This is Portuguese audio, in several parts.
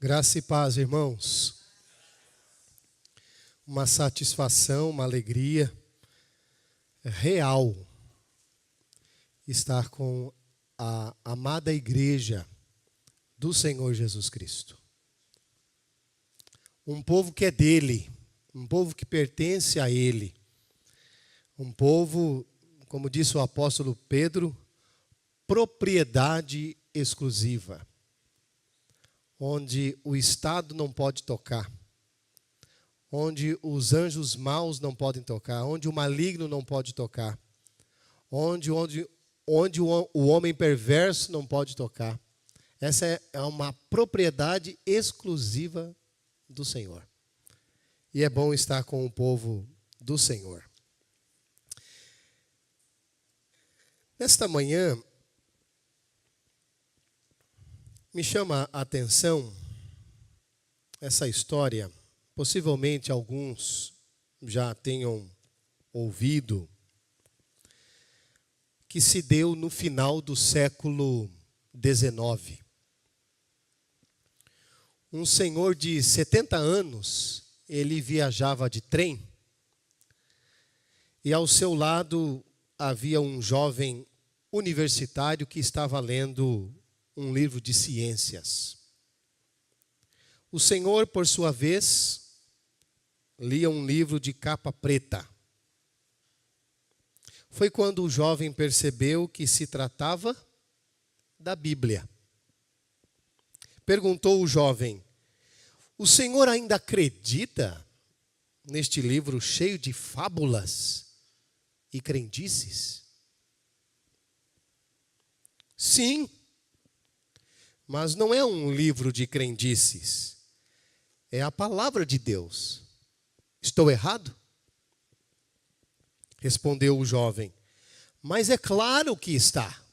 Graça e paz, irmãos. Uma satisfação, uma alegria real estar com a amada igreja do Senhor Jesus Cristo. Um povo que é dele, um povo que pertence a ele. Um povo, como disse o apóstolo Pedro, propriedade exclusiva. Onde o Estado não pode tocar, onde os anjos maus não podem tocar, onde o maligno não pode tocar, onde o homem perverso não pode tocar. Essa é uma propriedade exclusiva do Senhor. E é bom estar com o povo do Senhor. Nesta manhã, me chama a atenção essa história, possivelmente alguns já tenham ouvido, que se deu no final do século XIX. Um senhor de 70 anos, ele viajava de trem, e ao seu lado havia um jovem universitário que estava lendo um livro de ciências. O senhor, por sua vez, lia um livro de capa preta. Foi quando o jovem percebeu que se tratava da Bíblia. Perguntou o jovem: "O senhor ainda acredita neste livro cheio de fábulas e crendices?" "Sim, mas não é um livro de crendices. É a palavra de Deus. Estou errado?" Respondeu o jovem: "Mas é claro que está.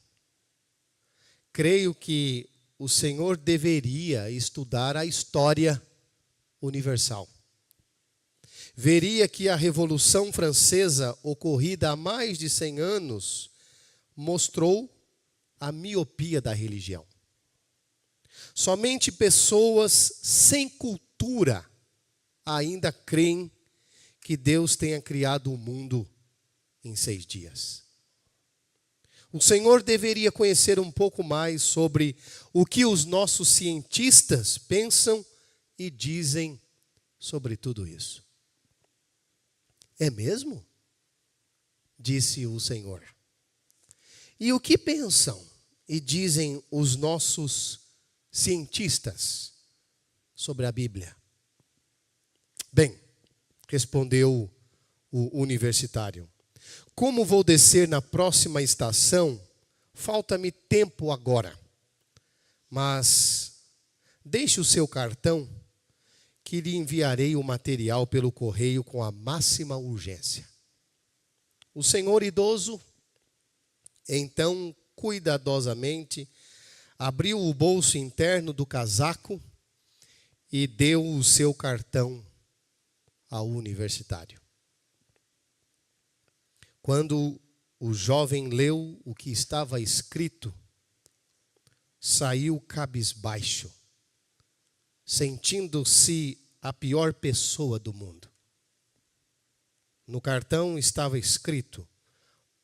Creio que o senhor deveria estudar a história universal. Veria que a Revolução Francesa, ocorrida há mais de 100 anos, mostrou a miopia da religião. Somente pessoas sem cultura ainda creem que Deus tenha criado o mundo em 6 dias. O Senhor deveria conhecer um pouco mais sobre o que os nossos cientistas pensam e dizem sobre tudo isso." "É mesmo?" disse o Senhor. "E o que pensam e dizem os nossos cientistas sobre a Bíblia?" "Bem", respondeu o universitário, "como vou descer na próxima estação, falta-me tempo agora. Mas deixe o seu cartão, que lhe enviarei o material pelo correio com a máxima urgência." O senhor idoso, então, cuidadosamente, abriu o bolso interno do casaco e deu o seu cartão ao universitário. Quando o jovem leu o que estava escrito, saiu cabisbaixo, sentindo-se a pior pessoa do mundo. No cartão estava escrito: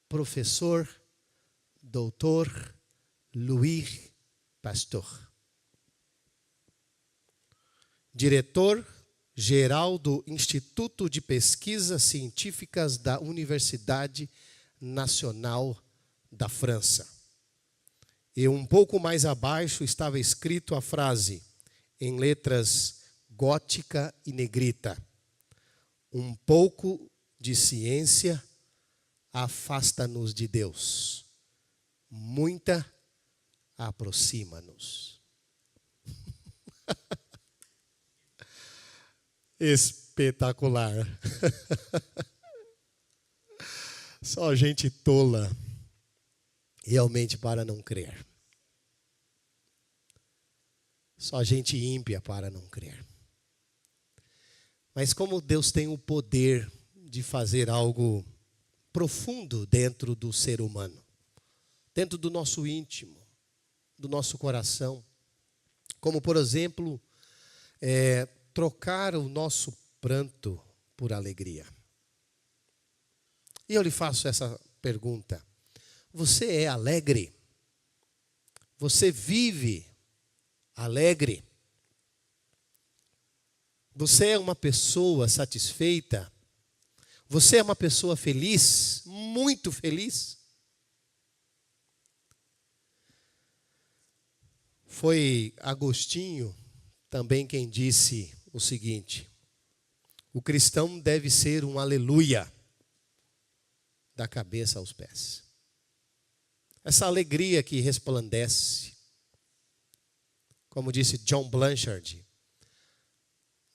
"Professor Dr. Louis Pasteur, diretor-geral do Instituto de Pesquisas Científicas da Universidade Nacional da França." E um pouco mais abaixo estava escrito a frase, em letras gótica e negrita: "Um pouco de ciência afasta-nos de Deus, muita aproxima-nos." Espetacular. Só gente tola realmente para não crer. Só gente ímpia para não crer. Mas como Deus tem o poder de fazer algo profundo dentro do ser humano, dentro do nosso íntimo, do nosso coração. Como, por exemplo, trocar o nosso pranto por alegria. E eu lhe faço essa pergunta: você é alegre? Você vive alegre? Você é uma pessoa satisfeita? Você é uma pessoa feliz? Muito feliz? Foi Agostinho também quem disse o seguinte: o cristão deve ser um aleluia da cabeça aos pés. Essa alegria que resplandece, como disse John Blanchard,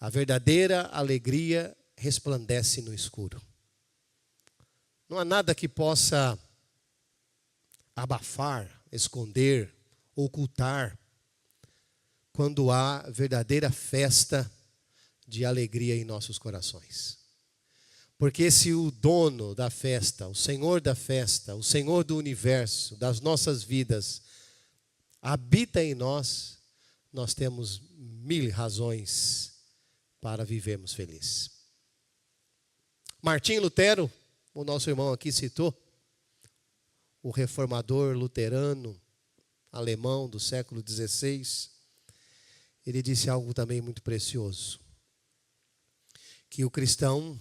a verdadeira alegria resplandece no escuro. Não há nada que possa abafar, esconder, ocultar, quando há verdadeira festa de alegria em nossos corações. Porque se o dono da festa, o Senhor da festa, o Senhor do universo, das nossas vidas, habita em nós, nós temos 1000 razões para vivermos felizes. Martim Lutero, o nosso irmão aqui citou, o reformador luterano alemão do século XVI, ele disse algo também muito precioso: que o cristão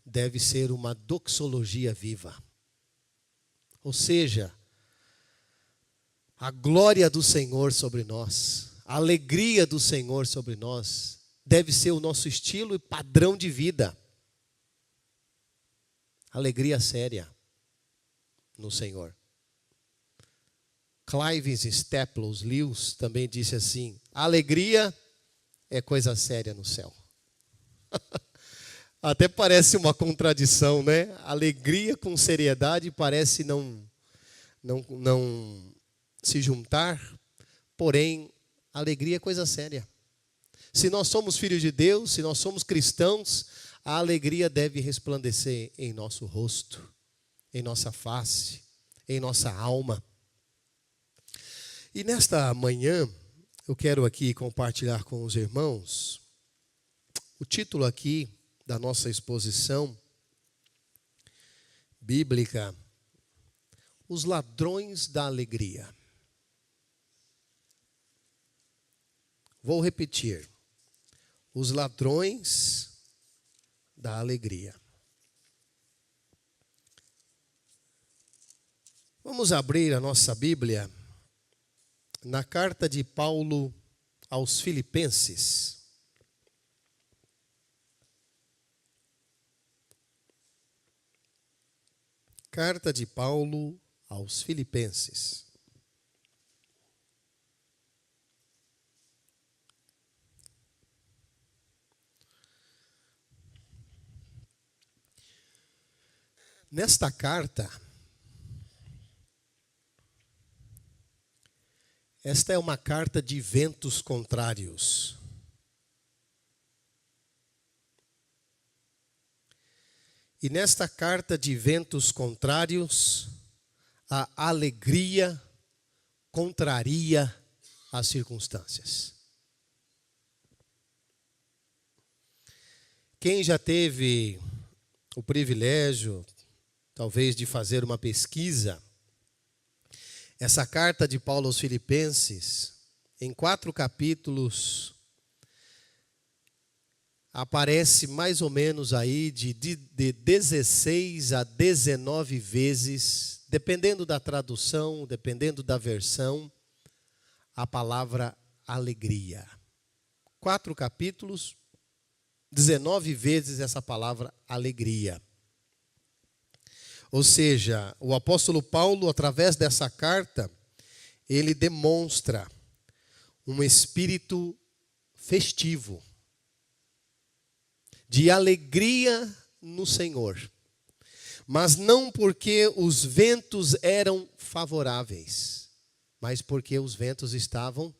deve ser uma doxologia viva. Ou seja, a glória do Senhor sobre nós, a alegria do Senhor sobre nós, deve ser o nosso estilo e padrão de vida. Alegria séria no Senhor. Clive Staples Lewis também disse assim: alegria é coisa séria no céu. Até parece uma contradição, né? Alegria com seriedade parece não se juntar, porém, alegria é coisa séria. Se nós somos filhos de Deus, se nós somos cristãos, a alegria deve resplandecer em nosso rosto, em nossa face, em nossa alma. E nesta manhã, eu quero aqui compartilhar com os irmãos o título aqui da nossa exposição bíblica: Os Ladrões da Alegria. Vou repetir: os ladrões da alegria. Vamos abrir a nossa Bíblia na carta de Paulo aos Filipenses. Carta de Paulo aos Filipenses. Nesta carta, esta é uma carta de ventos contrários. E nesta carta de ventos contrários, a alegria contraria as circunstâncias. Quem já teve o privilégio, talvez, de fazer uma pesquisa, essa carta de Paulo aos Filipenses, em 4 capítulos, aparece mais ou menos aí de 16 a 19 vezes, dependendo da tradução, dependendo da versão, a palavra alegria. 4 capítulos, 19 vezes essa palavra alegria. Ou seja, o apóstolo Paulo, através dessa carta, ele demonstra um espírito festivo, de alegria no Senhor. Mas não porque os ventos eram favoráveis, mas porque os ventos estavam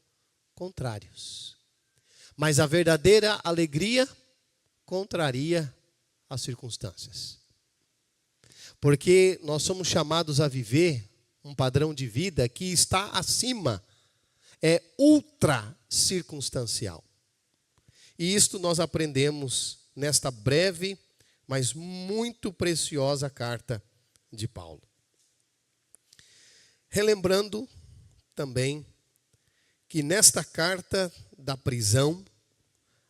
contrários. Mas a verdadeira alegria contraria as circunstâncias. Porque nós somos chamados a viver um padrão de vida que está acima, é ultra circunstancial. E isto nós aprendemos nesta breve, mas muito preciosa carta de Paulo. Relembrando também que nesta carta da prisão,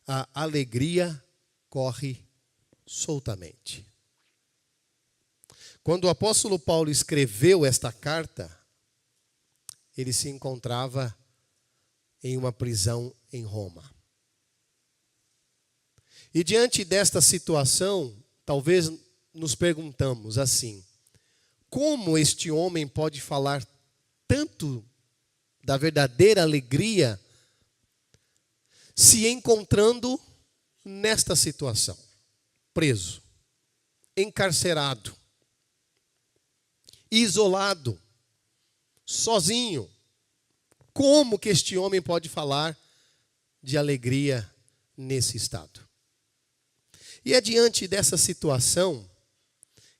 a alegria corre soltamente. Quando o apóstolo Paulo escreveu esta carta, ele se encontrava em uma prisão em Roma. E diante desta situação, talvez nos perguntamos assim: como este homem pode falar tanto da verdadeira alegria se encontrando nesta situação? Preso, encarcerado, isolado, sozinho. Como que este homem pode falar de alegria nesse estado? E é diante dessa situação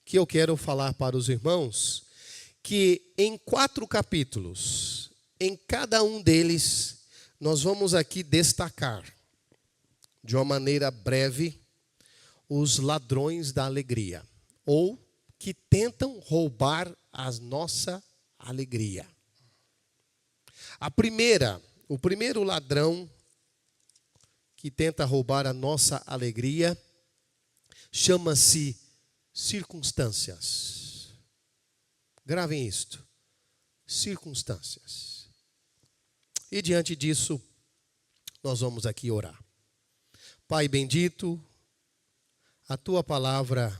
que eu quero falar para os irmãos que em 4 capítulos, em cada um deles, nós vamos aqui destacar, de uma maneira breve, os ladrões da alegria, ou que tentam roubar a nossa alegria. O primeiro ladrão que tenta roubar a nossa alegria chama-se circunstâncias. Gravem isto. Circunstâncias. E diante disso, nós vamos aqui orar. Pai bendito, a tua palavra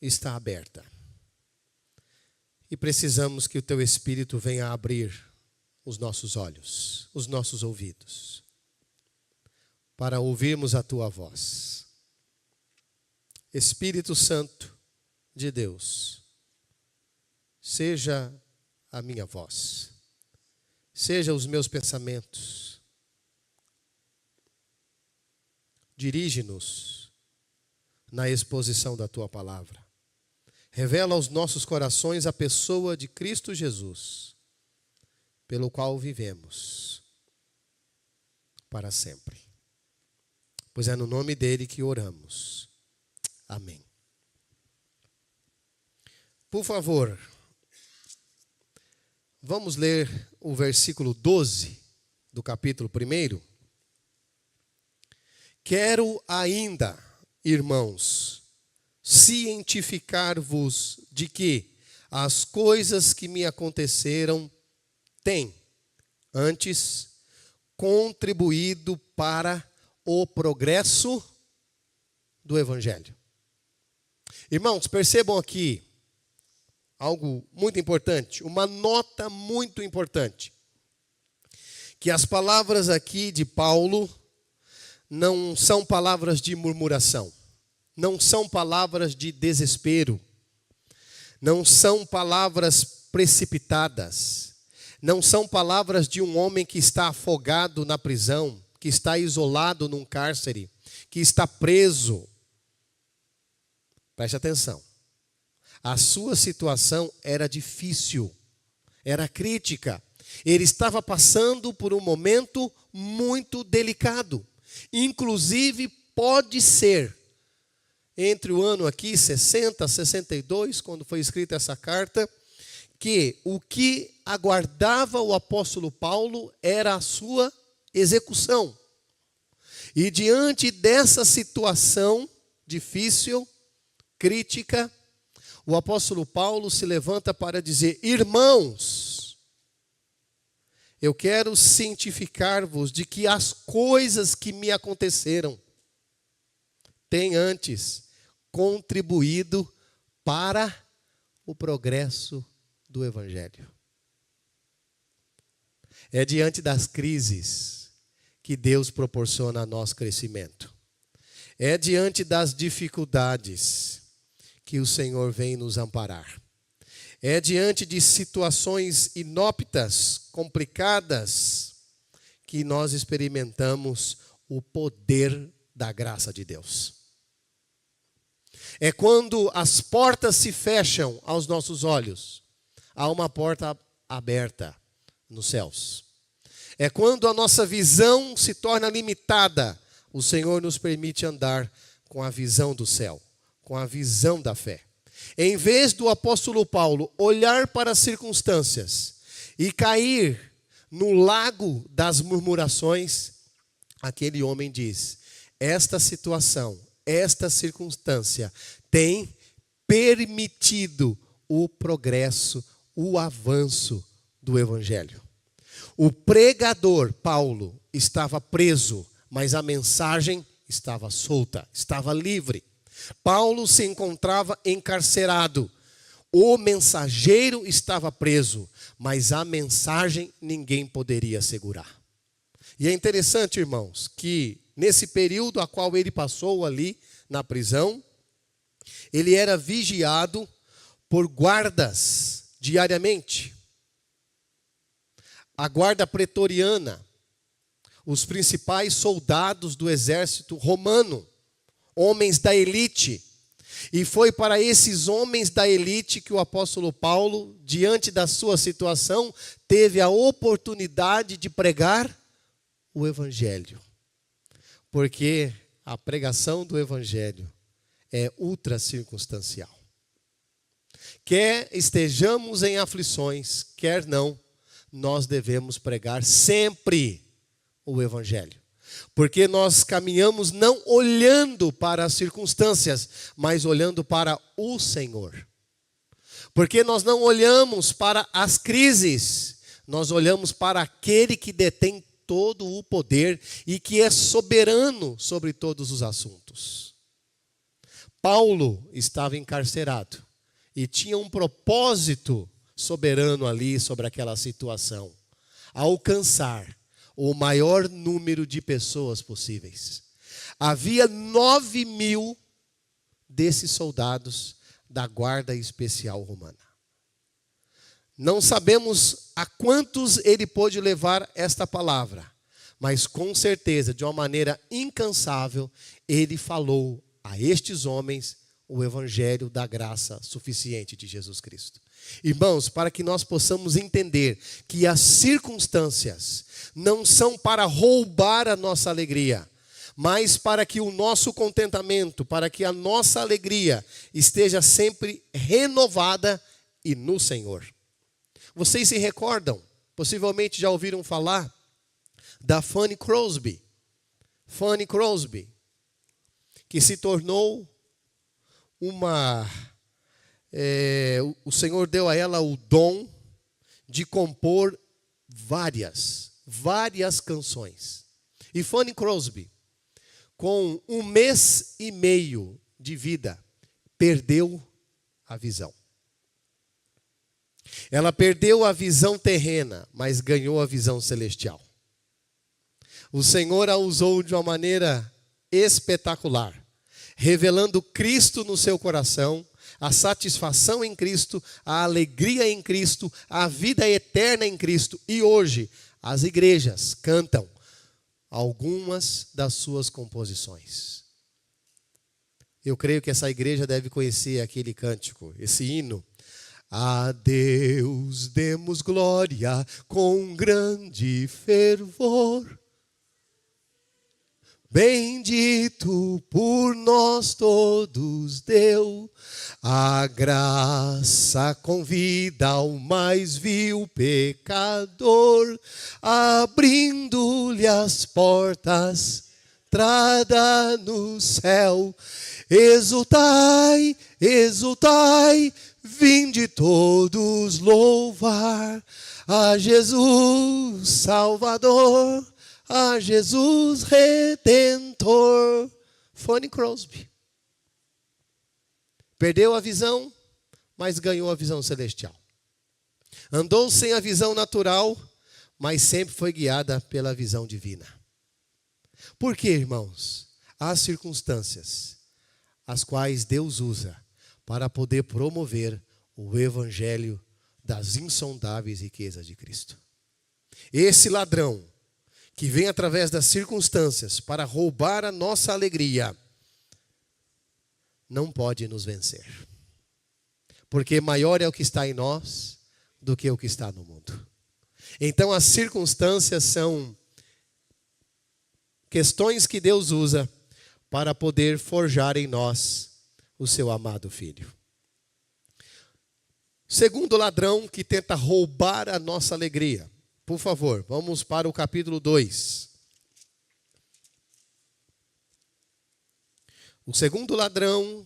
está aberta. E precisamos que o teu Espírito venha abrir os nossos olhos, os nossos ouvidos, para ouvirmos a tua voz. Espírito Santo de Deus, seja a minha voz, seja os meus pensamentos. Dirige-nos na exposição da tua palavra. Revela aos nossos corações a pessoa de Cristo Jesus, pelo qual vivemos para sempre. Pois é no nome dele que oramos. Amém. Por favor, vamos ler o versículo 12 do capítulo 1. Quero ainda, irmãos, cientificar-vos de que as coisas que me aconteceram têm, antes, contribuído para o progresso do Evangelho. Irmãos, percebam aqui algo muito importante, uma nota muito importante, que as palavras aqui de Paulo não são palavras de murmuração, não são palavras de desespero, não são palavras precipitadas, não são palavras de um homem que está afogado na prisão, que está isolado num cárcere, que está preso. Preste atenção. A sua situação era difícil, era crítica. Ele estava passando por um momento muito delicado. Inclusive, pode ser, entre o ano aqui, 60, 62, quando foi escrita essa carta, que o que aguardava o apóstolo Paulo era a sua execução. E diante dessa situação difícil, crítica, o apóstolo Paulo se levanta para dizer: irmãos, eu quero cientificar-vos de que as coisas que me aconteceram têm antes contribuído para o progresso do Evangelho. É diante das crises que Deus proporciona a nós crescimento. É diante das dificuldades que o Senhor vem nos amparar. É diante de situações inópitas, complicadas, que nós experimentamos o poder da graça de Deus. É quando as portas se fecham aos nossos olhos, há uma porta aberta nos céus. É quando a nossa visão se torna limitada, o Senhor nos permite andar com a visão do céu, com a visão da fé. Em vez do apóstolo Paulo olhar para as circunstâncias e cair no lago das murmurações, aquele homem diz: esta situação, esta circunstância tem permitido o progresso, o avanço do evangelho. O pregador, Paulo, estava preso, mas a mensagem estava solta, estava livre. Paulo se encontrava encarcerado. O mensageiro estava preso, mas a mensagem ninguém poderia segurar. E é interessante, irmãos, que nesse período a qual ele passou ali na prisão, ele era vigiado por guardas diariamente. A guarda pretoriana, os principais soldados do exército romano, homens da elite. E foi para esses homens da elite que o apóstolo Paulo, diante da sua situação, teve a oportunidade de pregar o evangelho. Porque a pregação do evangelho é ultra circunstancial. Quer estejamos em aflições, quer não, nós devemos pregar sempre o evangelho. Porque nós caminhamos não olhando para as circunstâncias, mas olhando para o Senhor. Porque nós não olhamos para as crises, nós olhamos para aquele que detém todo o poder e que é soberano sobre todos os assuntos. Paulo estava encarcerado e tinha um propósito soberano ali sobre aquela situação: alcançar o maior número de pessoas possíveis. Havia 9.000 desses soldados da guarda especial romana. Não sabemos a quantos ele pôde levar esta palavra, mas com certeza, de uma maneira incansável, ele falou a estes homens o evangelho da graça suficiente de Jesus Cristo. Irmãos, para que nós possamos entender que as circunstâncias não são para roubar a nossa alegria, mas para que o nosso contentamento, para que a nossa alegria esteja sempre renovada e no Senhor. Vocês se recordam, possivelmente já ouviram falar da Fanny Crosby. Fanny Crosby, que se tornou o Senhor deu a ela o dom de compor várias canções. E Fanny Crosby, com 1 mês e meio de vida, perdeu a visão. Ela perdeu a visão terrena, mas ganhou a visão celestial. O Senhor a usou de uma maneira espetacular, revelando Cristo no seu coração, a satisfação em Cristo, a alegria em Cristo, a vida eterna em Cristo. E hoje, as igrejas cantam algumas das suas composições. Eu creio que essa igreja deve conhecer aquele cântico, esse hino. A Deus demos glória com grande fervor. Bendito por nós todos deu, a graça convida ao mais vil pecador, abrindo-lhe as portas, entrada no céu. Exultai, exultai, vinde todos louvar a Jesus Salvador, a Jesus Redentor. Fanny Crosby perdeu a visão, mas ganhou a visão celestial. Andou sem a visão natural, mas sempre foi guiada pela visão divina. Por quê, irmãos? Há circunstâncias as quais Deus usa para poder promover o evangelho das insondáveis riquezas de Cristo. Esse ladrão que vem através das circunstâncias para roubar a nossa alegria, não pode nos vencer. Porque maior é o que está em nós do que o que está no mundo. Então as circunstâncias são questões que Deus usa para poder forjar em nós o seu amado Filho. Segundo ladrão que tenta roubar a nossa alegria. Por favor, vamos para o capítulo 2. O segundo ladrão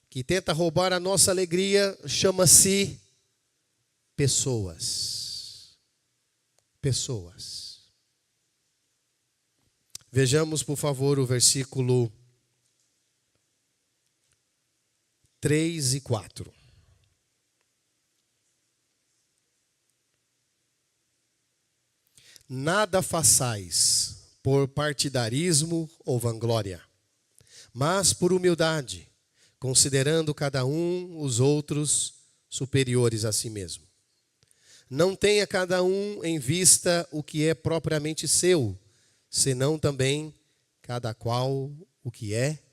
que tenta roubar a nossa alegria chama-se pessoas. Pessoas. Vejamos, por favor, o versículo 3 e 4. Nada façais por partidarismo ou vanglória, mas por humildade, considerando cada um os outros superiores a si mesmo. Não tenha cada um em vista o que é propriamente seu, senão também cada qual o que é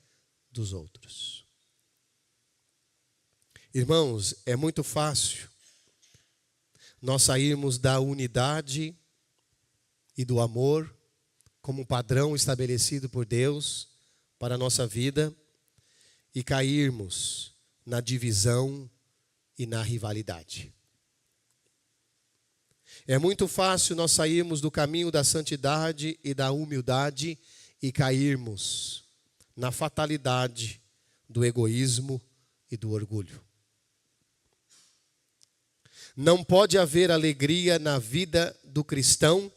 dos outros. Irmãos, é muito fácil nós sairmos da unidade e do amor como padrão estabelecido por Deus para a nossa vida e cairmos na divisão e na rivalidade. É muito fácil nós sairmos do caminho da santidade e da humildade e cairmos na fatalidade do egoísmo e do orgulho. Não pode haver alegria na vida do cristão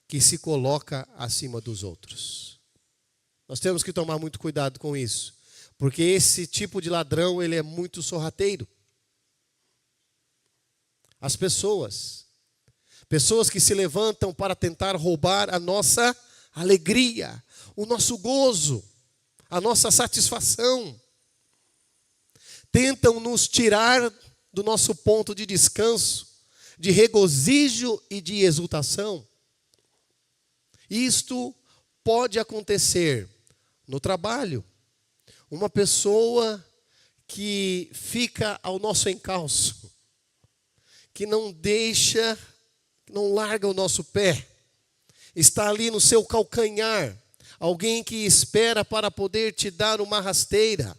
que se coloca acima dos outros. Nós temos que tomar muito cuidado com isso, porque esse tipo de ladrão, ele é muito sorrateiro. As pessoas que se levantam para tentar roubar a nossa alegria, o nosso gozo, a nossa satisfação. Tentam nos tirar do nosso ponto de descanso, de regozijo e de exultação. Isto pode acontecer no trabalho. Uma pessoa que fica ao nosso encalço, que não deixa, não larga o nosso pé, está ali no seu calcanhar, alguém que espera para poder te dar uma rasteira,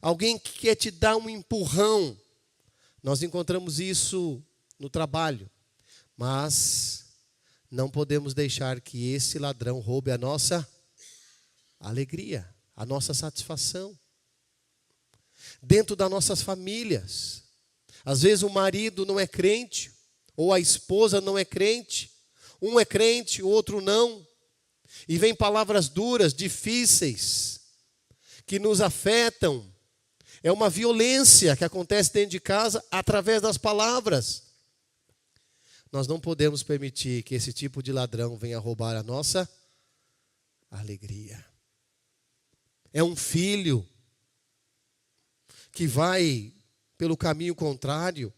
alguém que quer te dar um empurrão. Nós encontramos isso no trabalho, mas não podemos deixar que esse ladrão roube a nossa alegria, a nossa satisfação. Dentro das nossas famílias, às vezes o marido não é crente, ou a esposa não é crente, um é crente, o outro não, e vem palavras duras, difíceis, que nos afetam. É uma violência que acontece dentro de casa através das palavras. Nós não podemos permitir que esse tipo de ladrão venha roubar a nossa alegria. É um filho que vai pelo caminho contrário.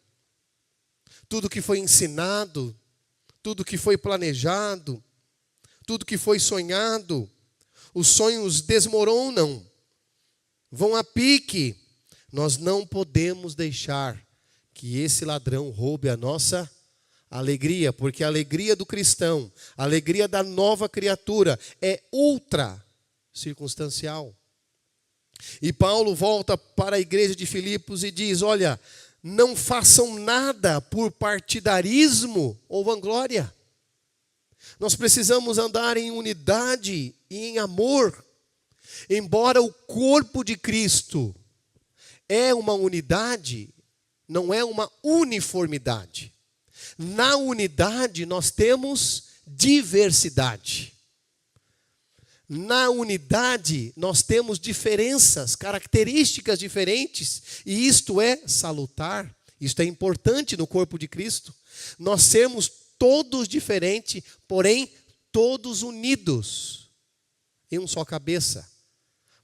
Tudo que foi ensinado, tudo que foi planejado, tudo que foi sonhado, os sonhos desmoronam, vão a pique. Nós não podemos deixar que esse ladrão roube a nossa alegria, porque a alegria do cristão, a alegria da nova criatura é ultra circunstancial. E Paulo volta para a igreja de Filipos e diz: olha, não façam nada por partidarismo ou vanglória. Nós precisamos andar em unidade e em amor. Embora o corpo de Cristo é uma unidade, não é uma uniformidade. Na unidade nós temos diversidade. Na unidade nós temos diferenças, características diferentes, e isto é salutar, isto é importante no corpo de Cristo. Nós sermos todos diferentes, porém todos unidos em um só cabeça,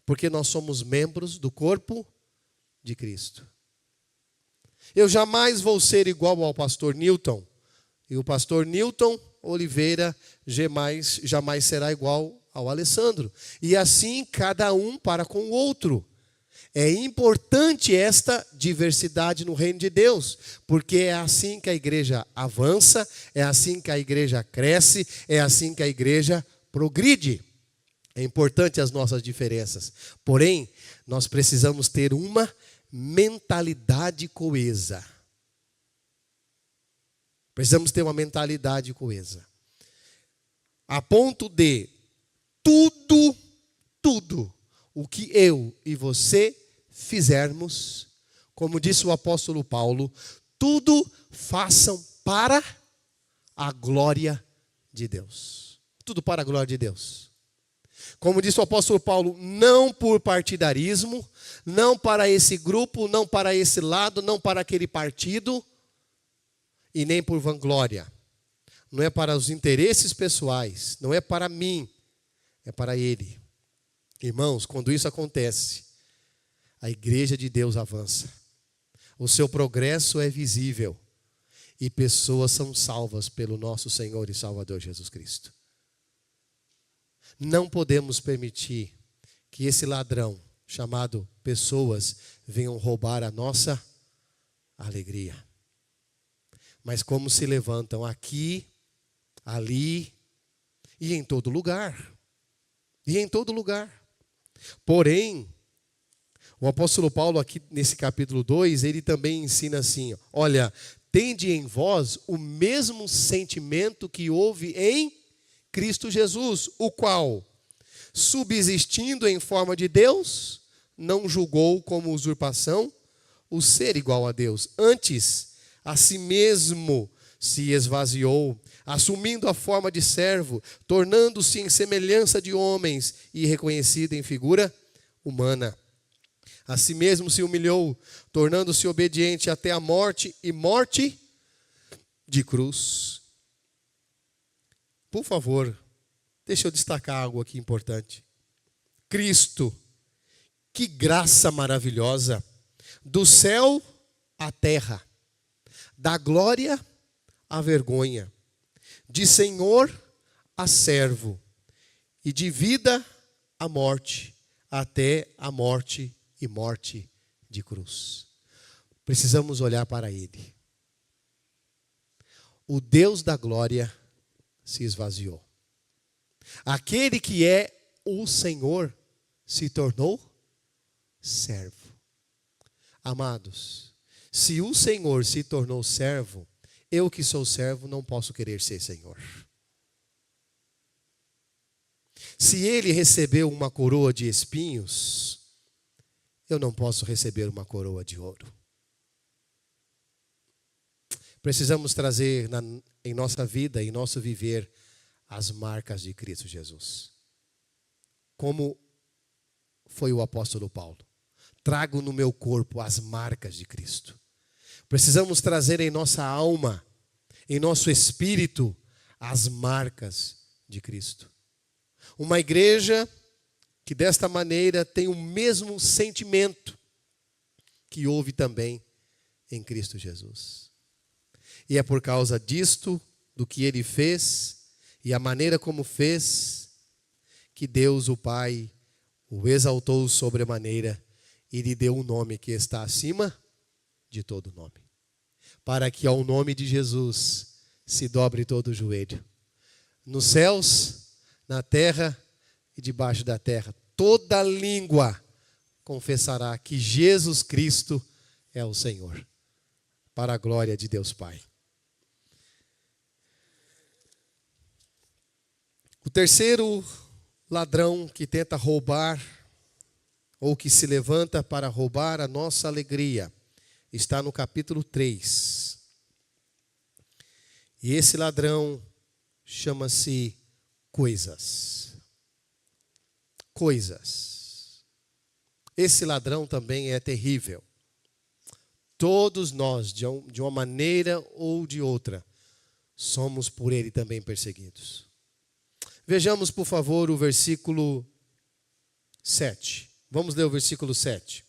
porque nós somos membros do corpo de Cristo. Eu jamais vou ser igual ao pastor Newton, e o pastor Newton Oliveira jamais será igual ao Alessandro. E assim cada um para com o outro. É importante esta diversidade no reino de Deus, porque é assim que a igreja avança, é assim que a igreja cresce, é assim que a igreja progride. É importante as nossas diferenças. Porém, nós precisamos ter uma mentalidade coesa. Precisamos ter uma mentalidade coesa. A ponto de tudo o que eu e você fizermos, como disse o apóstolo Paulo, tudo façam para a glória de Deus. Tudo para a glória de Deus. Como disse o apóstolo Paulo, não por partidarismo, não para esse grupo, não para esse lado, não para aquele partido, e nem por vanglória. Não é para os interesses pessoais, não é para mim, é para Ele. Irmãos, quando isso acontece, a igreja de Deus avança. O seu progresso é visível e pessoas são salvas pelo nosso Senhor e Salvador Jesus Cristo. Não podemos permitir que esse ladrão, chamado pessoas, venham roubar a nossa alegria. Mas como se levantam aqui, ali e em todo lugar. E em todo lugar. Porém, o apóstolo Paulo aqui nesse capítulo 2, ele também ensina assim, olha, tende em vós o mesmo sentimento que houve em Cristo Jesus, o qual, subsistindo em forma de Deus, não julgou como usurpação o ser igual a Deus. Antes, a si mesmo se esvaziou, assumindo a forma de servo, tornando-se em semelhança de homens e reconhecido em figura humana. A si mesmo se humilhou, tornando-se obediente até a morte e morte de cruz. Por favor, deixa eu destacar algo aqui importante. Cristo, que graça maravilhosa, do céu à terra, da glória à vergonha, de senhor a servo, e de vida a morte, até a morte e morte de cruz. Precisamos olhar para Ele. O Deus da glória se esvaziou. Aquele que é o Senhor se tornou servo. Amados, se o Senhor se tornou servo, eu que sou servo não posso querer ser Senhor. Se ele recebeu uma coroa de espinhos, eu não posso receber uma coroa de ouro. Precisamos trazer em nossa vida, em nosso viver, as marcas de Cristo Jesus. Como foi o apóstolo Paulo. Trago no meu corpo as marcas de Cristo. Precisamos trazer em nossa alma, em nosso espírito, as marcas de Cristo. Uma igreja que desta maneira tem o mesmo sentimento que houve também em Cristo Jesus. E é por causa disto, do que Ele fez e a maneira como fez, que Deus, o Pai, o exaltou sobremaneira e lhe deu um nome que está acima de todo nome. Para que ao nome de Jesus se dobre todo o joelho. Nos céus, na terra e debaixo da terra. Toda língua confessará que Jesus Cristo é o Senhor. Para a glória de Deus Pai. O terceiro ladrão que tenta roubar, ou que se levanta para roubar a nossa alegria, está no capítulo 3. E esse ladrão chama-se coisas. Coisas. Esse ladrão também é terrível. Todos nós, de uma maneira ou de outra, somos por ele também perseguidos. Vejamos, por favor, o versículo 7. Vamos ler o versículo 7.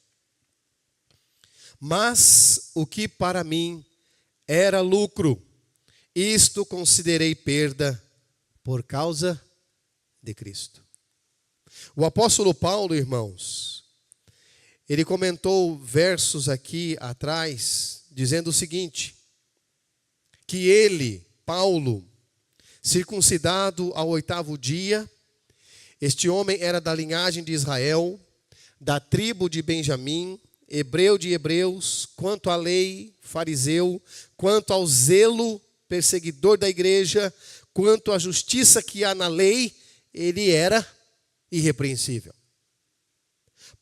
Mas o que para mim era lucro, isto considerei perda por causa de Cristo. O apóstolo Paulo, irmãos, Ele comentou versos aqui atrás, dizendo o seguinte: que ele, Paulo, circuncidado ao 8º dia, este homem era da linhagem de Israel, da tribo de Benjamim, hebreu de hebreus, quanto à lei, fariseu, quanto ao zelo, perseguidor da igreja, quanto à justiça que há na lei, ele era irrepreensível.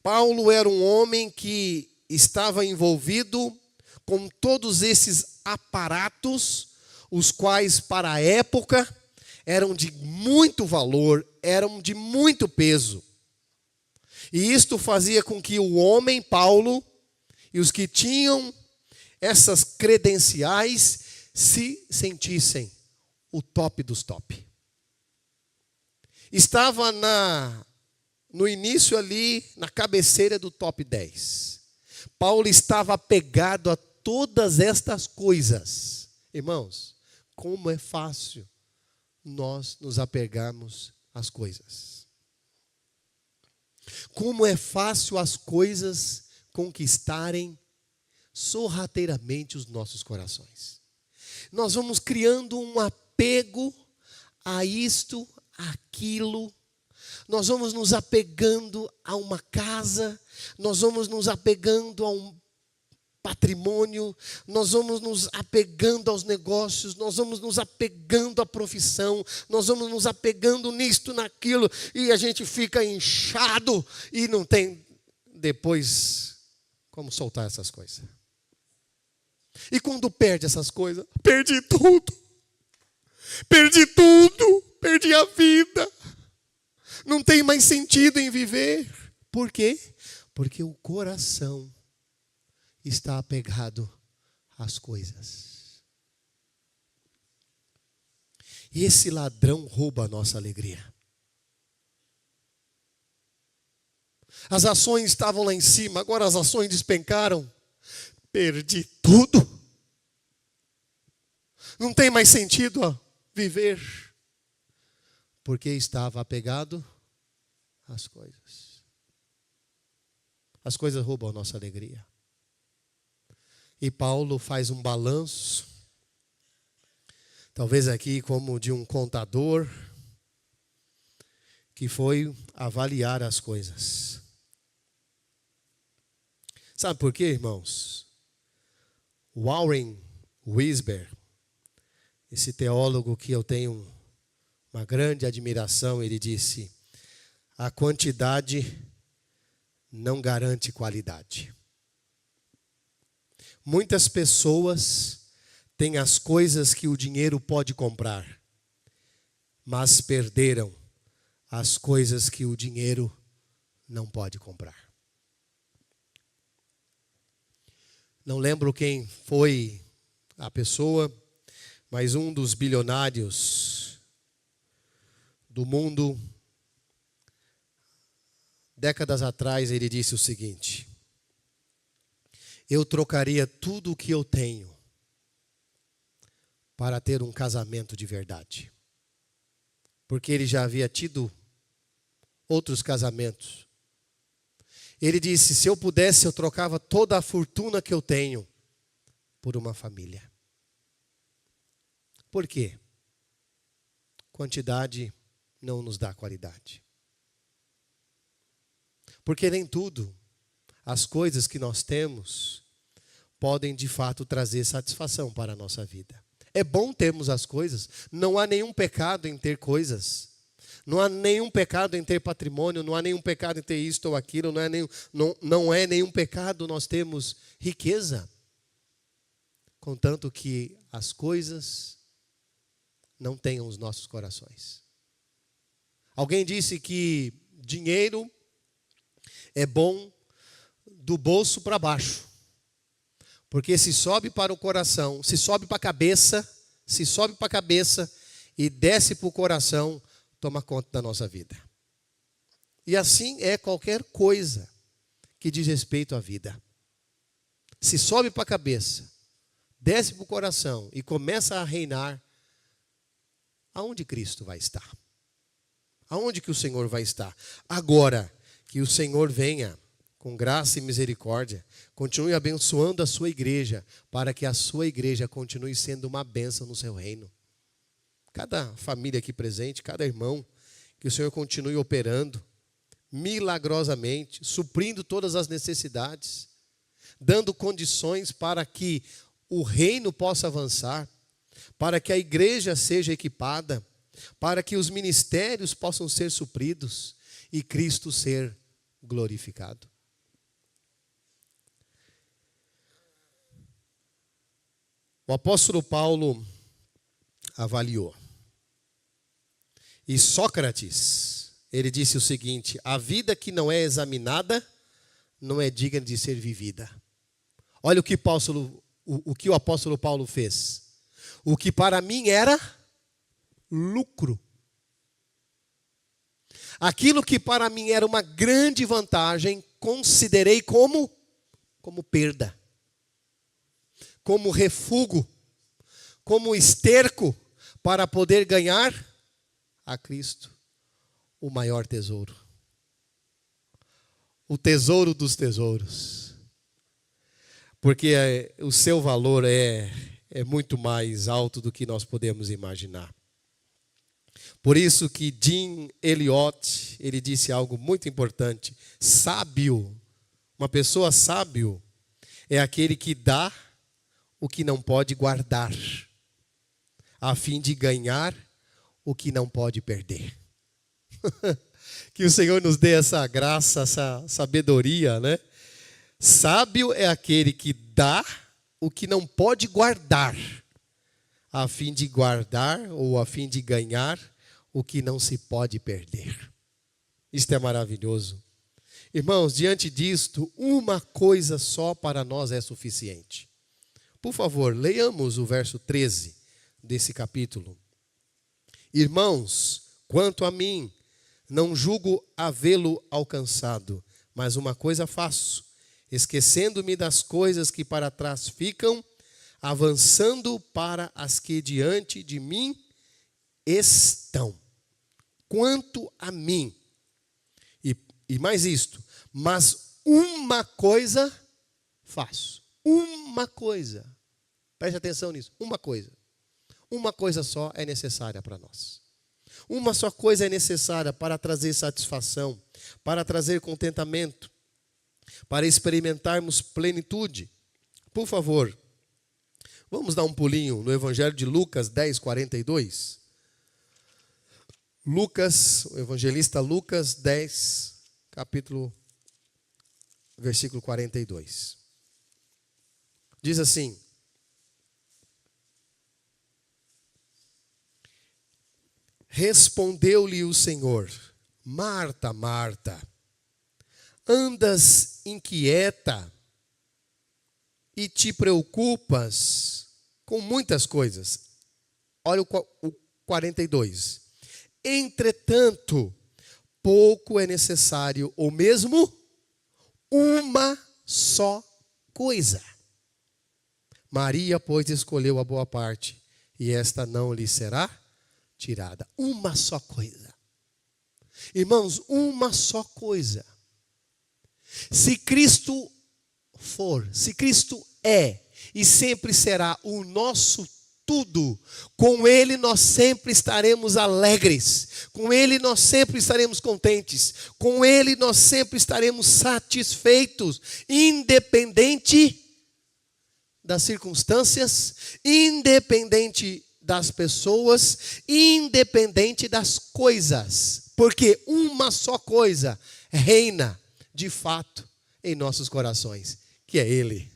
Paulo era um homem que estava envolvido com todos esses aparatos, os quais para a época eram de muito valor, eram de muito peso. E isto fazia com que o homem, Paulo, e os que tinham essas credenciais se sentissem o top dos top. Estava no início ali, na cabeceira do top 10. Paulo estava apegado a todas estas coisas. Irmãos, como é fácil nós nos apegarmos às coisas. Como é fácil as coisas conquistarem sorrateiramente os nossos corações. Nós vamos criando um apego a isto, aquilo. Nós vamos nos apegando a uma casa, nós vamos nos apegando a um patrimônio, nós vamos nos apegando aos negócios, nós vamos nos apegando à profissão, nós vamos nos apegando nisto, naquilo, e a gente fica inchado e não tem depois como soltar essas coisas. E quando perde essas coisas, perdi tudo, perdi a vida, não tem mais sentido em viver. Por quê? Porque o coração está apegado às coisas. E esse ladrão rouba a nossa alegria. As ações estavam lá em cima, agora as ações despencaram. Perdi tudo. Não tem mais sentido viver. Porque estava apegado às coisas. As coisas roubam a nossa alegria. E Paulo faz um balanço, talvez aqui como de um contador, que foi avaliar as coisas. Sabe por quê, irmãos? Warren Wiersbe, esse teólogo que eu tenho uma grande admiração, ele disse: a quantidade não garante qualidade. Muitas pessoas têm as coisas que o dinheiro pode comprar, mas perderam as coisas que o dinheiro não pode comprar. Não lembro quem foi a pessoa, mas um dos bilionários do mundo, décadas atrás, ele disse o seguinte: eu trocaria tudo o que eu tenho para ter um casamento de verdade. Porque ele já havia tido outros casamentos. Ele disse: se eu pudesse, eu trocava toda a fortuna que eu tenho por uma família. Por quê? Quantidade não nos dá qualidade. Porque nem tudo, as coisas que nós temos, podem de fato trazer satisfação para a nossa vida. É bom termos as coisas, não há nenhum pecado em ter coisas. Não há nenhum pecado em ter patrimônio, não há nenhum pecado em ter isto ou aquilo, não é nenhum pecado nós termos riqueza. Contanto que as coisas não tenham os nossos corações. Alguém disse que dinheiro é bom do bolso para baixo. Porque se sobe para o coração, se sobe para a cabeça e desce para o coração, toma conta da nossa vida. E assim é qualquer coisa que diz respeito à vida. Se sobe para a cabeça, desce para o coração e começa a reinar, aonde Cristo vai estar? Aonde que o Senhor vai estar? Agora que o Senhor venha com graça e misericórdia. Continue abençoando a sua igreja, para que a sua igreja continue sendo uma bênção no seu reino. Cada família aqui presente, cada irmão, que o Senhor continue operando milagrosamente, suprindo todas as necessidades, dando condições para que o reino possa avançar, para que a igreja seja equipada, para que os ministérios possam ser supridos e Cristo ser glorificado. O apóstolo Paulo avaliou. E Sócrates, ele disse o seguinte: a vida que não é examinada não é digna de ser vivida. Olha o que o apóstolo Paulo fez. O que para mim era lucro. Aquilo que para mim era uma grande vantagem, considerei como perda, como refúgio, como esterco, para poder ganhar a Cristo, o maior tesouro. O tesouro dos tesouros. Porque o seu valor é muito mais alto do que nós podemos imaginar. Por isso que Jim Elliot, ele disse algo muito importante. Sábio, uma pessoa sábio, é aquele que dá o que não pode guardar, a fim de ganhar o que não pode perder. Que o Senhor nos dê essa graça, essa sabedoria, né? Sábio é aquele que dá o que não pode guardar, a fim de guardar ou a fim de ganhar o que não se pode perder. Isto é maravilhoso. Irmãos, diante disto, uma coisa só para nós é suficiente. Por favor, leiamos o verso 13 desse capítulo. Irmãos, quanto a mim, não julgo havê-lo alcançado, mas uma coisa faço, esquecendo-me das coisas que para trás ficam, avançando para as que diante de mim estão. Quanto a mim, e mais isto, mas uma coisa faço. Uma coisa. Preste atenção nisso. Uma coisa. Uma coisa só é necessária para nós. Uma só coisa é necessária para trazer satisfação, para trazer contentamento, para experimentarmos plenitude. Por favor, vamos dar um pulinho no Evangelho de Lucas 10, 42. Lucas, o evangelista Lucas 10, versículo 42. Diz assim: respondeu-lhe o Senhor: Marta, Marta, andas inquieta e te preocupas com muitas coisas. Olha o 42. Entretanto, pouco é necessário, ou mesmo uma só coisa. Maria, pois, escolheu a boa parte, e esta não lhe será tirada. Uma só coisa. Irmãos, uma só coisa. Se Cristo for, se Cristo é e sempre será o nosso tudo, com Ele nós sempre estaremos alegres, com Ele nós sempre estaremos contentes, com Ele nós sempre estaremos satisfeitos, independente das circunstâncias, independente das pessoas, independente das coisas, porque uma só coisa reina de fato em nossos corações, que é Ele.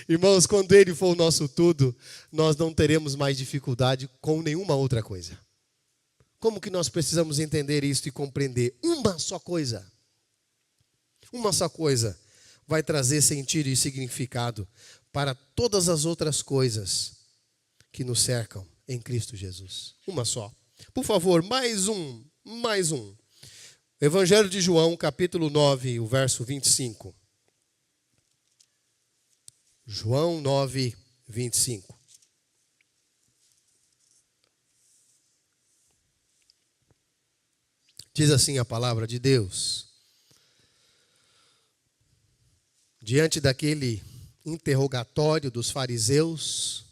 Irmãos, quando Ele for o nosso tudo, nós não teremos mais dificuldade com nenhuma outra coisa. Como que nós precisamos entender isso e compreender? Uma só coisa vai trazer sentido e significado para todas as outras coisas que nos cercam em Cristo Jesus. Uma só. Por favor, mais um. Evangelho de João, capítulo 9, o verso 25. João 9, 25. Diz assim a palavra de Deus: diante daquele interrogatório dos fariseus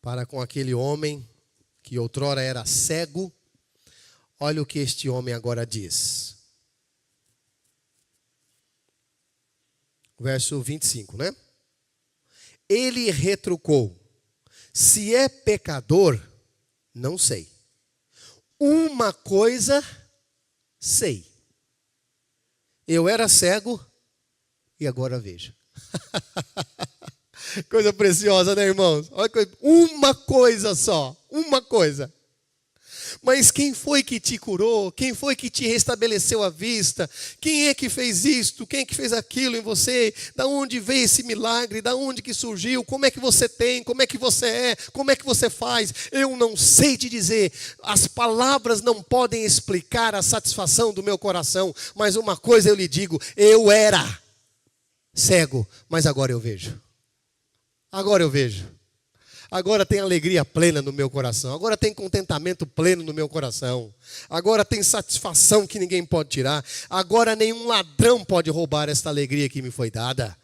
para com aquele homem que outrora era cego, olha o que este homem agora diz. Verso 25, né? Ele retrucou: se é pecador, não sei. Uma coisa sei. Eu era cego e agora vejo. Coisa preciosa, né, irmãos? Olha, uma coisa só, uma coisa. Mas quem foi que te curou? Quem foi que te restabeleceu a vista? Quem é que fez isto? Quem é que fez aquilo em você? Da onde veio esse milagre? Da onde que surgiu? Como é que você tem? Como é que você é? Como é que você faz? Eu não sei te dizer. As palavras não podem explicar a satisfação do meu coração. Mas uma coisa eu lhe digo: eu era cego, mas agora eu vejo. Agora eu vejo. Agora tem alegria plena no meu coração. Agora tem contentamento pleno no meu coração. Agora tem satisfação que ninguém pode tirar. Agora nenhum ladrão pode roubar esta alegria que me foi dada,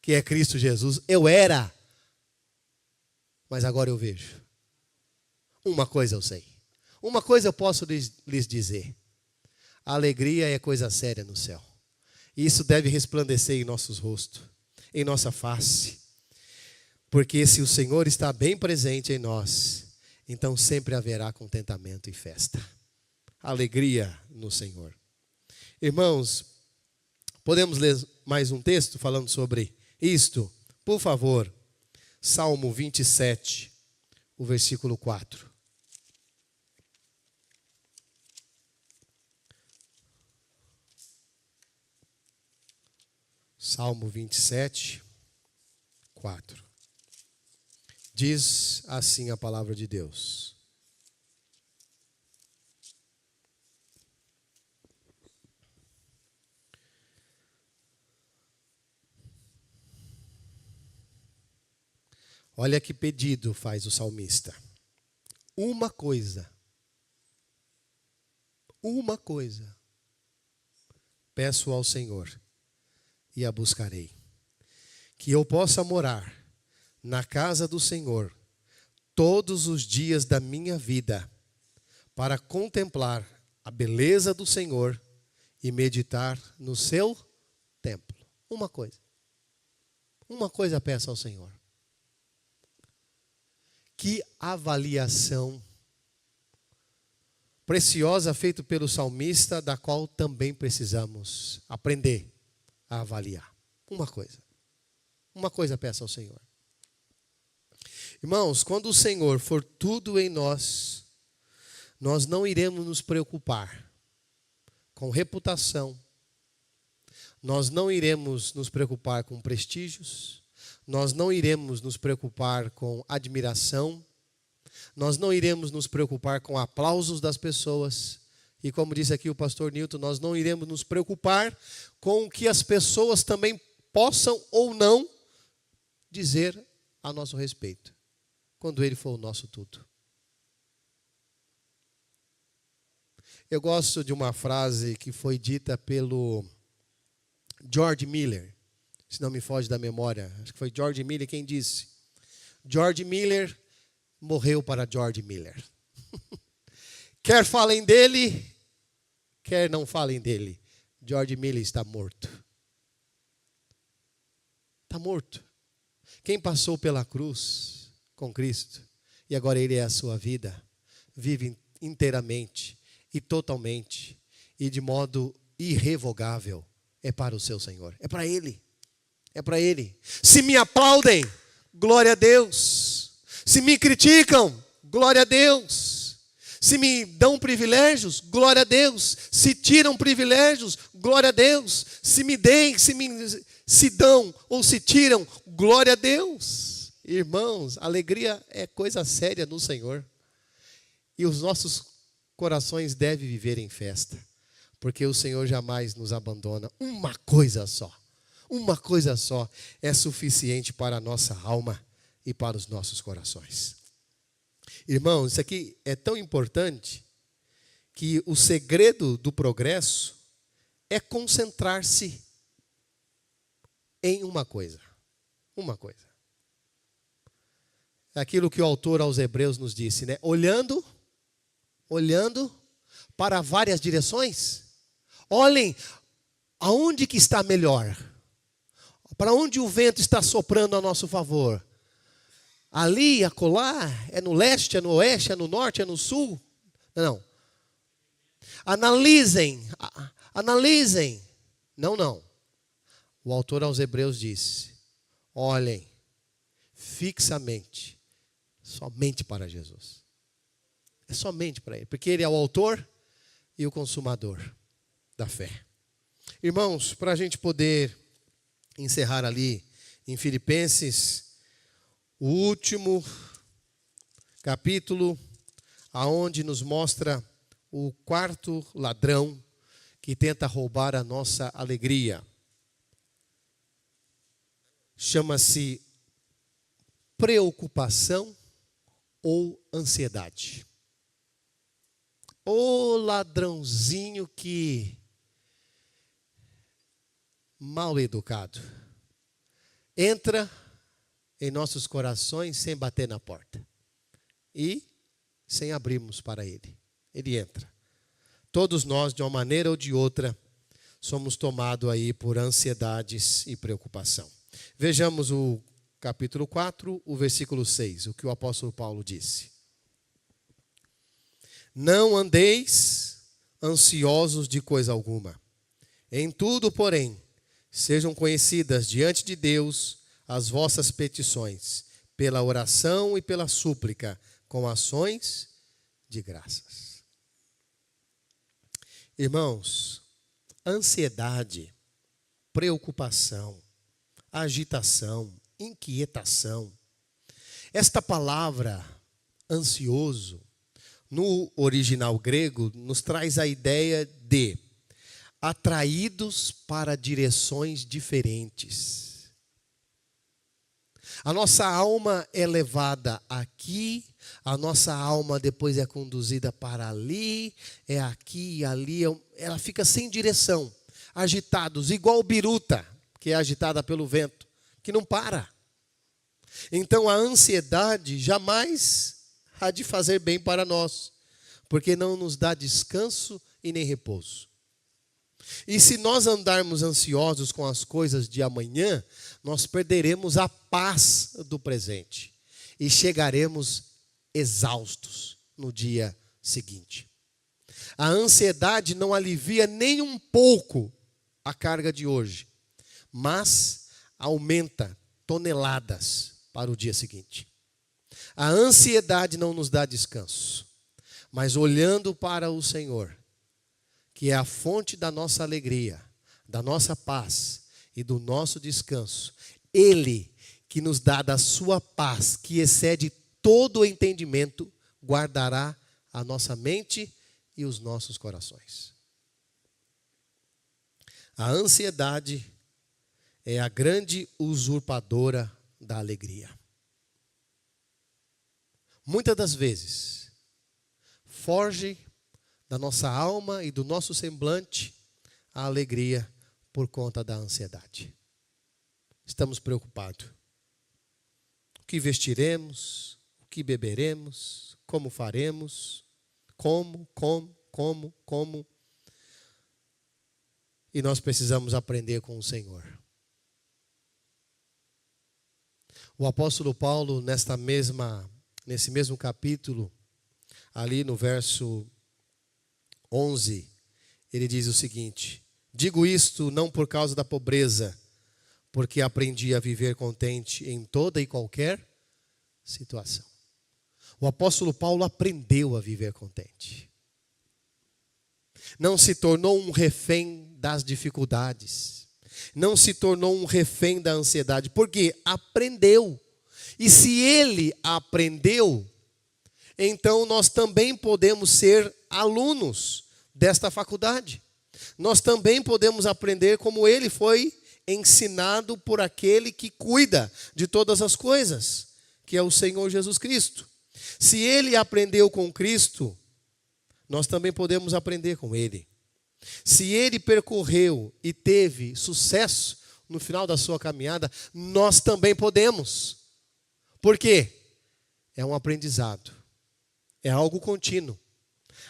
que é Cristo Jesus. Eu era, mas agora eu vejo. Uma coisa eu sei. Uma coisa eu posso lhes dizer. A alegria é coisa séria no céu. E isso deve resplandecer em nossos rostos, em nossa face. Porque se o Senhor está bem presente em nós, então sempre haverá contentamento e festa. Alegria no Senhor. Irmãos, podemos ler mais um texto falando sobre isto? Por favor, Salmo 27, o versículo 4. Salmo 27, 4. Diz assim a palavra de Deus: olha que pedido faz o salmista. Uma coisa peço ao Senhor e a buscarei, que eu possa morar na casa do Senhor todos os dias da minha vida, para contemplar a beleza do Senhor e meditar no seu templo. Uma coisa peço ao Senhor. Que avaliação preciosa feita pelo salmista, da qual também precisamos aprender a avaliar. Uma coisa peço ao Senhor. Irmãos, quando o Senhor for tudo em nós, nós não iremos nos preocupar com reputação, nós não iremos nos preocupar com prestígios, nós não iremos nos preocupar com admiração, nós não iremos nos preocupar com aplausos das pessoas. E como disse aqui o pastor Newton, nós não iremos nos preocupar com o que as pessoas também possam ou não dizer a nosso respeito, quando Ele for o nosso tudo. Eu gosto de uma frase que foi dita pelo George Miller, se não me foge da memória, acho que foi George Miller quem disse. George Miller morreu para George Miller. Quer falem dele, quer não falem dele, George Miller está morto. Está morto. Quem passou pela cruz com Cristo, e agora Ele é a sua vida, vive inteiramente e totalmente e de modo irrevogável, é para o seu Senhor, é para Ele, é para Ele. Se me aplaudem, glória a Deus. Se me criticam, glória a Deus. Se me dão privilégios, glória a Deus. Se tiram privilégios, glória a Deus. Se me deem, se dão ou se tiram, glória a Deus. Irmãos, alegria é coisa séria no Senhor. E os nossos corações devem viver em festa, porque o Senhor jamais nos abandona. Uma coisa só é suficiente para a nossa alma e para os nossos corações. Irmãos, isso aqui é tão importante que o segredo do progresso é concentrar-se em uma coisa. Uma coisa. É aquilo que o autor aos Hebreus nos disse, né? Olhando para várias direções. Olhem aonde que está melhor. Para onde o vento está soprando a nosso favor. Ali, acolá, é no leste, é no oeste, é no norte, é no sul. Não. Analisem. Não. O autor aos Hebreus disse, olhem fixamente, somente para Jesus. É somente para Ele, porque Ele é o autor e o consumador da fé. Irmãos, para a gente poder encerrar ali em Filipenses, o último capítulo, aonde nos mostra o quarto ladrão que tenta roubar a nossa alegria. Chama-se preocupação ou ansiedade. O ladrãozinho que mal educado entra em nossos corações sem bater na porta e sem abrirmos para ele. Ele entra. Todos nós, de uma maneira ou de outra, somos tomados aí por ansiedades e preocupação. Vejamos o capítulo 4, o versículo 6, o que o apóstolo Paulo disse. Não andeis ansiosos de coisa alguma. Em tudo, porém, sejam conhecidas diante de Deus as vossas petições, pela oração e pela súplica, com ações de graças. Irmãos, ansiedade, preocupação, agitação, inquietação. Esta palavra, ansioso, no original grego, nos traz a ideia de atraídos para direções diferentes. A nossa alma é levada aqui, a nossa alma depois é conduzida para ali, é aqui e ali, ela fica sem direção, agitados, igual biruta, que é agitada pelo vento, que não para. Então a ansiedade jamais há de fazer bem para nós, porque não nos dá descanso e nem repouso. E se nós andarmos ansiosos com as coisas de amanhã, nós perderemos a paz do presente e chegaremos exaustos no dia seguinte. A ansiedade não alivia nem um pouco a carga de hoje, mas aumenta toneladas para o dia seguinte. A ansiedade não nos dá descanso, mas olhando para o Senhor, que é a fonte da nossa alegria, da nossa paz e do nosso descanso, Ele que nos dá da sua paz, que excede todo o entendimento, guardará a nossa mente e os nossos corações. A ansiedade é a grande usurpadora da alegria. Muitas das vezes, foge da nossa alma e do nosso semblante a alegria por conta da ansiedade. Estamos preocupados. O que vestiremos, o que beberemos, como faremos, como. E nós precisamos aprender com o Senhor. O apóstolo Paulo, nesse mesmo capítulo, ali no verso 11, ele diz o seguinte: digo isto não por causa da pobreza, porque aprendi a viver contente em toda e qualquer situação. O apóstolo Paulo aprendeu a viver contente. Não se tornou um refém das dificuldades. Não se tornou um refém da ansiedade, porque aprendeu. E se ele aprendeu, então nós também podemos ser alunos desta faculdade. Nós também podemos aprender como ele foi ensinado por aquele que cuida de todas as coisas, que é o Senhor Jesus Cristo. Se ele aprendeu com Cristo, nós também podemos aprender com ele. Se ele percorreu e teve sucesso no final da sua caminhada, nós também podemos. Por quê? É um aprendizado. É algo contínuo.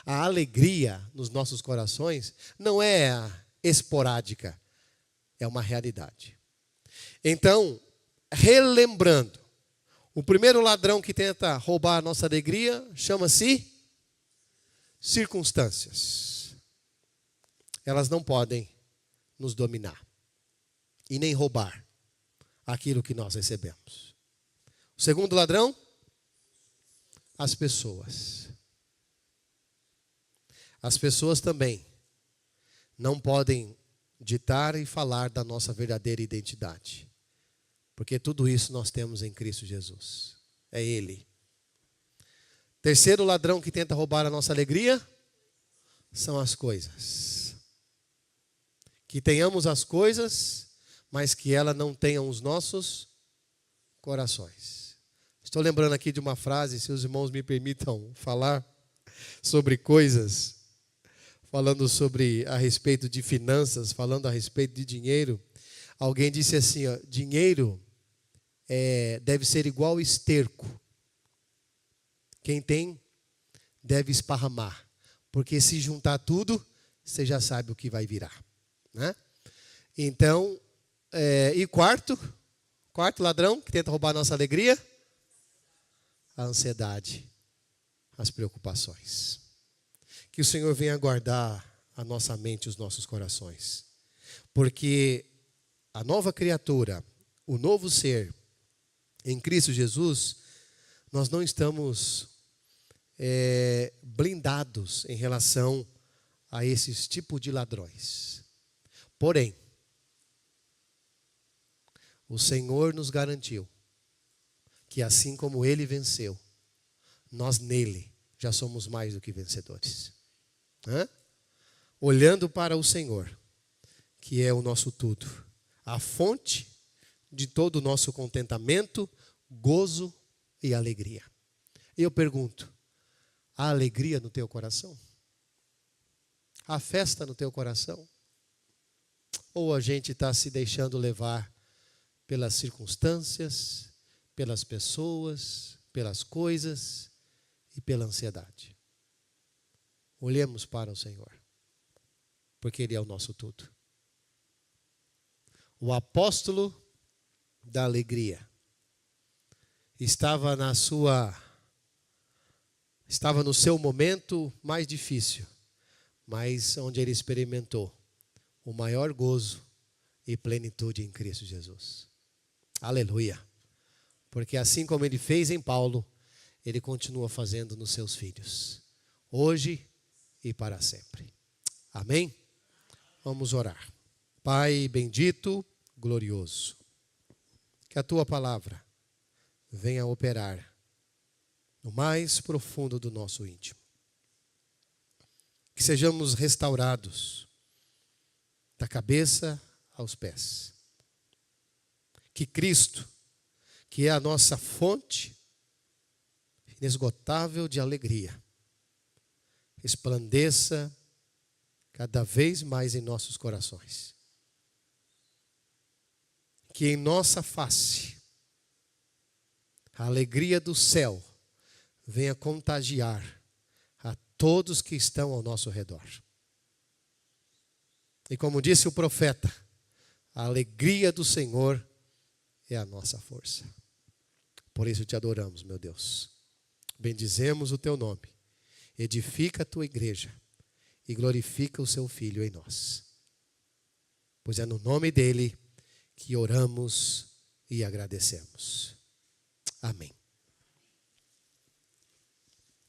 A alegria nos nossos corações não é esporádica, é uma realidade. Então, relembrando, o primeiro ladrão que tenta roubar a nossa alegria chama-se circunstâncias. Elas não podem nos dominar e nem roubar aquilo que nós recebemos. O segundo ladrão, as pessoas. As pessoas também não podem ditar e falar da nossa verdadeira identidade. Porque tudo isso nós temos em Cristo Jesus. É Ele. Terceiro ladrão que tenta roubar a nossa alegria são as coisas. Que tenhamos as coisas, mas que ela não tenham os nossos corações. Estou lembrando aqui de uma frase, se os irmãos me permitam falar sobre coisas, falando sobre a respeito de finanças, falando a respeito de dinheiro. Alguém disse assim, ó, dinheiro deve ser igual esterco. Quem tem deve esparramar, porque se juntar tudo, você já sabe o que vai virar, né? Então, e quarto ladrão que tenta roubar a nossa alegria, a ansiedade, as preocupações. Que o Senhor venha guardar a nossa mente e os nossos corações, porque a nova criatura, o novo ser em Cristo Jesus, nós não estamos blindados em relação a esses tipos de ladrões. Porém, o Senhor nos garantiu que assim como Ele venceu, nós nele já somos mais do que vencedores. Olhando para o Senhor, que é o nosso tudo, a fonte de todo o nosso contentamento, gozo e alegria. E eu pergunto, há alegria no teu coração? Há festa no teu coração? Ou a gente está se deixando levar pelas circunstâncias, pelas pessoas, pelas coisas e pela ansiedade? Olhemos para o Senhor, porque Ele é o nosso tudo. O apóstolo da alegria estava no seu momento mais difícil, mas onde ele experimentou o maior gozo e plenitude em Cristo Jesus. Aleluia! Porque assim como ele fez em Paulo, ele continua fazendo nos seus filhos, hoje e para sempre. Amém? Vamos orar. Pai bendito, glorioso, que a tua palavra venha operar no mais profundo do nosso íntimo. Que sejamos restaurados da cabeça aos pés. Que Cristo, que é a nossa fonte inesgotável de alegria, resplandeça cada vez mais em nossos corações. Que em nossa face a alegria do céu venha contagiar a todos que estão ao nosso redor. E como disse o profeta, a alegria do Senhor é a nossa força. Por isso te adoramos, meu Deus. Bendizemos o teu nome. Edifica a tua igreja e glorifica o seu Filho em nós. Pois é no nome dele que oramos e agradecemos. Amém.